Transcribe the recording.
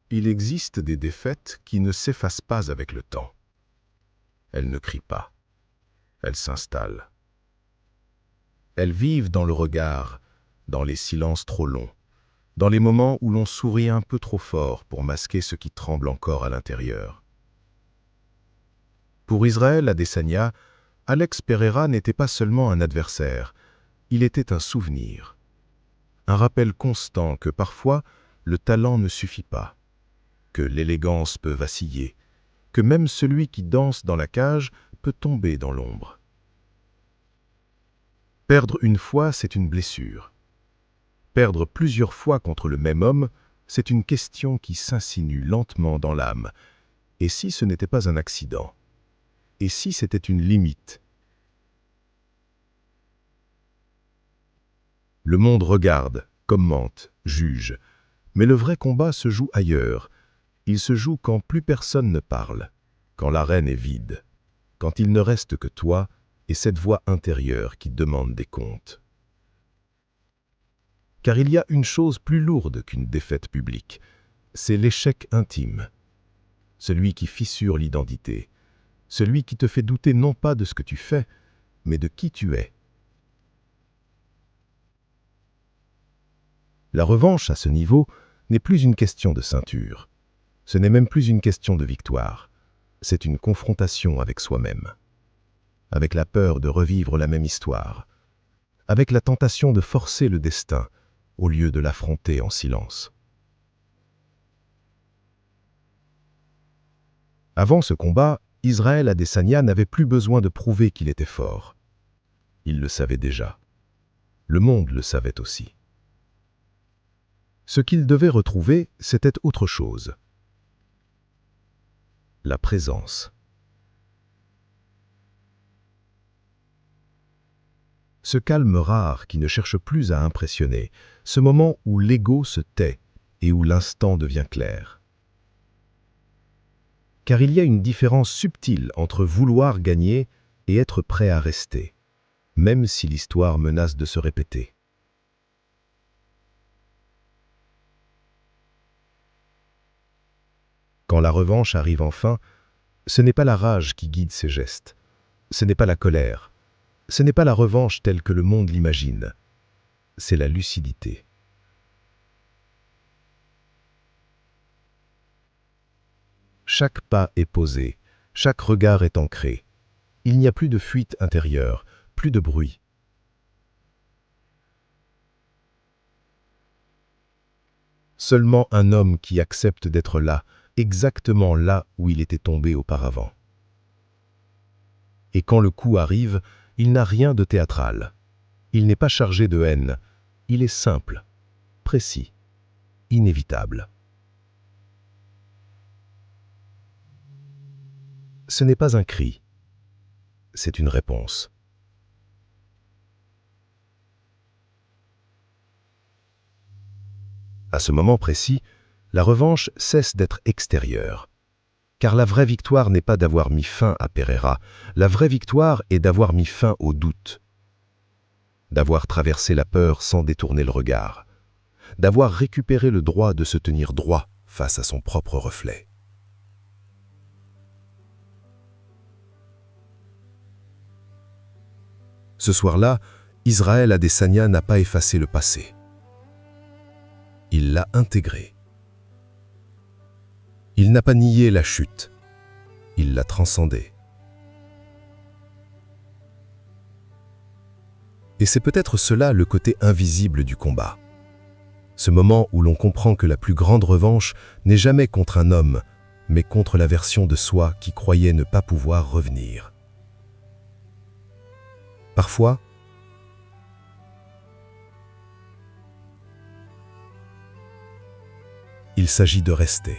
Il existe des défaites qui ne s'effacent pas avec le temps. Elles ne crient pas, elles s'installent. Elles vivent dans le regard, dans les silences trop longs, dans les moments où l'on sourit un peu trop fort pour masquer ce qui tremble encore à l'intérieur. Pour Israël Adesanya, Alex Pereira n'était pas seulement un adversaire, il était un souvenir. Un rappel constant que parfois, le talent ne suffit pas, que l'élégance peut vaciller, que même celui qui danse dans la cage peut tomber dans l'ombre. Perdre une fois, c'est une blessure. Perdre plusieurs fois contre le même homme, c'est une question qui s'insinue lentement dans l'âme. Et si ce n'était pas un accident? Et si c'était une limite? Le monde regarde, commente, juge. Mais le vrai combat se joue ailleurs. Il se joue quand plus personne ne parle, quand l'arène est vide, quand il ne reste que toi et cette voix intérieure qui demande des comptes. Car il y a une chose plus lourde qu'une défaite publique, c'est l'échec intime. Celui qui fissure l'identité, celui qui te fait douter non pas de ce que tu fais, mais de qui tu es. La revanche à ce niveau n'est plus une question de ceinture. Ce n'est même plus une question de victoire. C'est une confrontation avec soi-même, avec la peur de revivre la même histoire, avec la tentation de forcer le destin au lieu de l'affronter en silence. Avant ce combat, Israël Adesanya n'avait plus besoin de prouver qu'il était fort. Il le savait déjà. Le monde le savait aussi. Ce qu'il devait retrouver, c'était autre chose. La présence. Ce calme rare qui ne cherche plus à impressionner, ce moment où l'ego se tait et où l'instant devient clair. Car il y a une différence subtile entre vouloir gagner et être prêt à rester, même si l'histoire menace de se répéter. Quand la revanche arrive enfin, ce n'est pas la rage qui guide ses gestes, ce n'est pas la colère, ce n'est pas la revanche telle que le monde l'imagine, c'est la lucidité. Chaque pas est posé, chaque regard est ancré. Il n'y a plus de fuite intérieure, plus de bruit. Seulement un homme qui accepte d'être là, exactement là où il était tombé auparavant. Et quand le coup arrive, il n'a rien de théâtral. Il n'est pas chargé de haine. Il est simple, précis, inévitable. Ce n'est pas un cri, c'est une réponse. À ce moment précis, la revanche cesse d'être extérieure. Car la vraie victoire n'est pas d'avoir mis fin à Pereira, la vraie victoire est d'avoir mis fin au doute, d'avoir traversé la peur sans détourner le regard, d'avoir récupéré le droit de se tenir droit face à son propre reflet. Ce soir-là, Israël Adesanya n'a pas effacé le passé. Il l'a intégré. Il n'a pas nié la chute. Il l'a transcendée. Et c'est peut-être cela le côté invisible du combat. Ce moment où l'on comprend que la plus grande revanche n'est jamais contre un homme, mais contre la version de soi qui croyait ne pas pouvoir revenir. Parfois, il s'agit de rester.